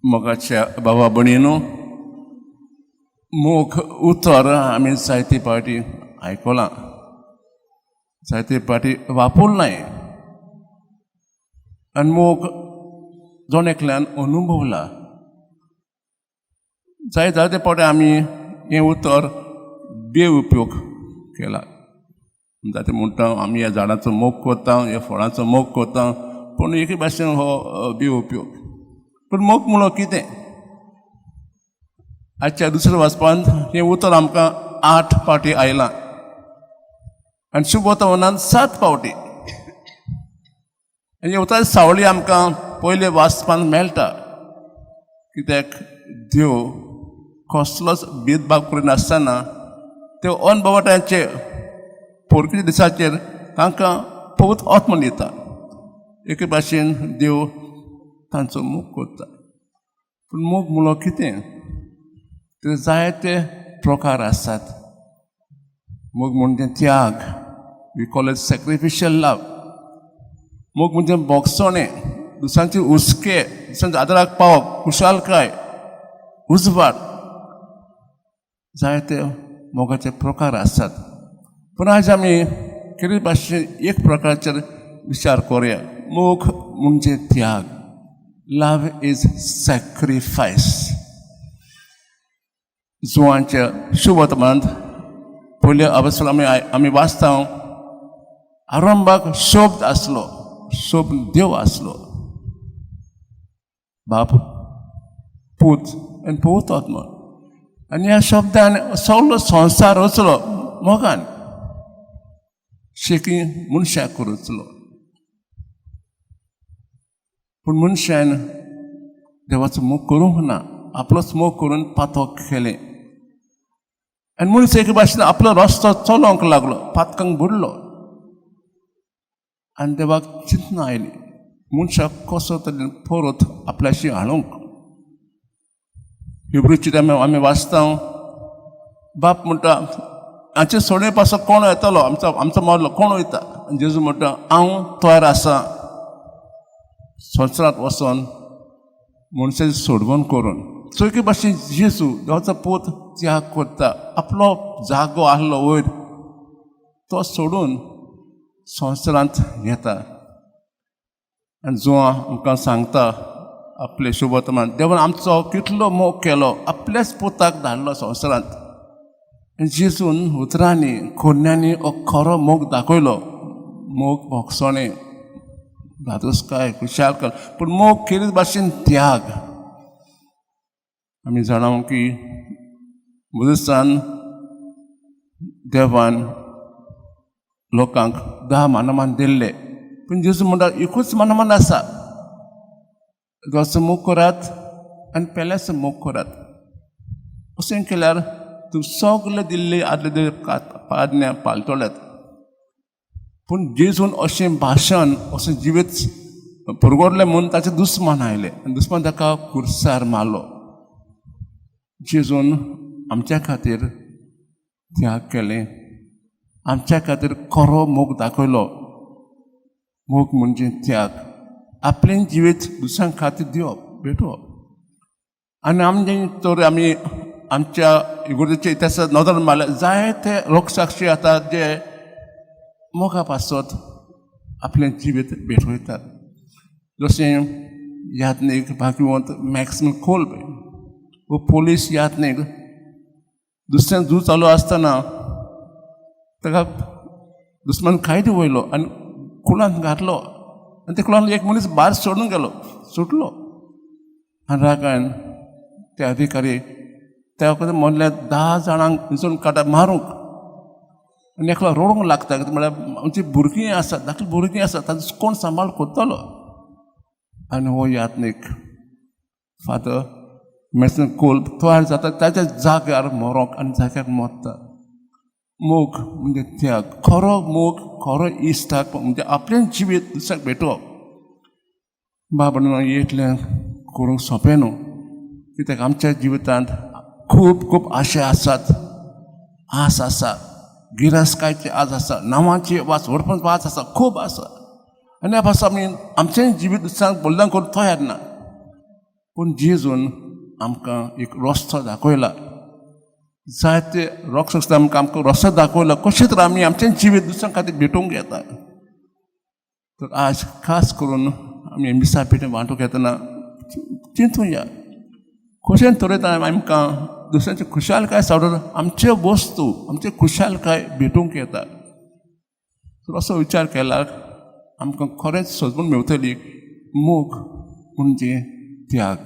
मोगाच्या बाबा भणीनो मोग उतर आमी जायते पाटी आयकलां जायते पाटी वापरलाय आनी मोग जोण एकल्यान अनुभवला जायते पाटी आमी हें उतर बेउपयोग केला जायते म्हणटा आमी ह्या झाडाचो मोग करता ह्या फळांचो मोग करता पूण एके भाशेन हो बेउपयोग पूण मोग म्हणलो कितें आजच्या दुसऱ्या वाचपांत हें उतर आमकां 8 पाटी आयलां आनी शुभ वर्तमानांत 7 पावटी आनी हें उतर सावळी आमकां पयले वाचपांत मेळटा कित्याक देव कसलोच भेदभाव करिनासतना ते अनभवट्यांचे पोरकेच्या दिसाचेर तांकां पवित्र आत्मा दिता एके भाशेन देव तांचो मोग करता पूण मोग म्हणलो कितें ते जायते प्रकार आसात मोग म्हणजे त्याग वी कॉल इट सॅक्रिफिशियल लव मोग म्हणजे बोगसोणें दुसऱ्यांचे हुस्के दुसऱ्यांच्या आदाराक पावप खुशालकाय उजवाड जायते मोगाचे प्रकार आसात पूण आज आमी कितें भाशेन एक प्रकारचेर विचार करुया मोग म्हणजे त्याग लव इज सॅक्रिफायस जुवांच्या शुभ वर्तमानांत पयले अवस्थेंत आमी वाचता आरंभाक शोभ आसलो शोभ देव आसलो बाप पूत आनी पवित्र आत्मा आनी ह्या शब्दान सगळो संवसार रचलो मोगान शेकी मनशाक रचलो पूण मनशान देवाचो मोग करूंक ना आपलोच मोग करून पातक केलें आनी मनीस एके भाशेन आपलो रस्तो चलोवंक लागलो पातकांक बुडलो आनी देवाक चिंतना आयली मनशाक कसो तरेन परत आपल्याशी हाडूंक हिब्रूची आमी वाचता बाप म्हणटा हाचे सोडे पासो कोण येतलो आमचो मारलो कोण वयता जेजू म्हणटा हांव तयार आसा संवसारांत वचोन मनशाची सोडवण करून सो एके भाशेन जेजू देवाचो पूत त्याग करता आपलो जागो आहलो वयर तो सोडून संवसारांत येता आनी जुवां आमकां सांगता आपले शुभ वर्तमान देवान आमचो कितलो मोग केलो आपल्याच पुताक धाडलो संवसारांत आनी जेजून उतरांनी खोन्यांनी हो खरो मोग दाखयलो मोग भोगसोणें धादोसकाय खुशालकाय पूण मोग कितें भाशेन त्याग आमी जाणां की मुजसान देवान लोकांक 10 मानामान दिल्ले पूण जेजू म्हणटा एकूच मानामान आसा देवाचो मोग करात आनी पेल्याचो मोग करात अशें केल्यार तूं सगळे दिल्ले आदले आज्ञा पाळटल्यात पूण जेजून अशें भाशण अशें जिवीत पुरगोरलें म्हूण ताचे दुस्मान आयले आनी दुस्मान ताका कुर्सार मारलो जेजून आमच्या खातीर त्याग केलें आमच्या खातीर खरो मोग दाखयलो मोग म्हणजे त्याग आपलें जिवीत दुसऱ्यां खातीर दिवप भेटोवप आनी आमी आमच्या इगोर्जेच्या इतिहासांत नदर मारल्यार जायते लोकसाक्षी आसात जे मोगा पासत आपलें जिवीत भेटवयतात जशें यात्नेक भाग्यवंत मॅक्सिम कोल्ब वो पोलीस यात्नेक दुसऱ्यान झूज चालू आसतना ताका दुस्मान कायदो वयलो आनी कुळांत घातलो आनी ते कुळांत एक मनीस भायर सोडून गेलो सुटलो आनी रागान ते अधिकारी त्या वखद म्हणलें 10 जाणांक हिंसून काडा मारूंक आनी एकलो रडूंक लागता म्हळ्यार आमची भुरगीं आसात धाकलीं भुरगीं आसात ताजो कोण सांबाळ करतलो आनी हो यात्नेक फादर मॅक्सिम कोल्ब तयार जाता ताच्या जाग्यार मरोंक आनी जाग्यार मरता मोग म्हणजे त्याग खरो मोग खरो इश्टाक म्हणजे आपलें जिवीत दुसऱ्याक भेटोवप बाबा इतलें करूंक सोंपें न्हू कित्याक आमच्या जिवितांत खूब खूब आशा आसात आस आसा गिरास्कायची आज आसा नांवांची वास व्हडपण वास आसा खूब आसा आनी ह्या पासून आमी आमचें जिवीत दुसऱ्यांक बलिदान करूंक तयार ना पूण जेजून आमकां एक रस्तो दाखयला जायते रॉक्स आमकां रस्तो दाखयला कशें तर आमी आमचें जिवीत दुसऱ्यां खातीर भेटूंक येता तर आज खास करून आमी मिसा पेटीन वांटूंक येतना चिंतुया कशें तरेन आमकां दुसऱ्यांची खुशालकाय सावडून आमच्यो वस्तू आमची खुशालकाय भेटूंक येता तर असो विचार केल्यार आमकां खरेंच सजमून मेवतली मोग म्हणजे त्याग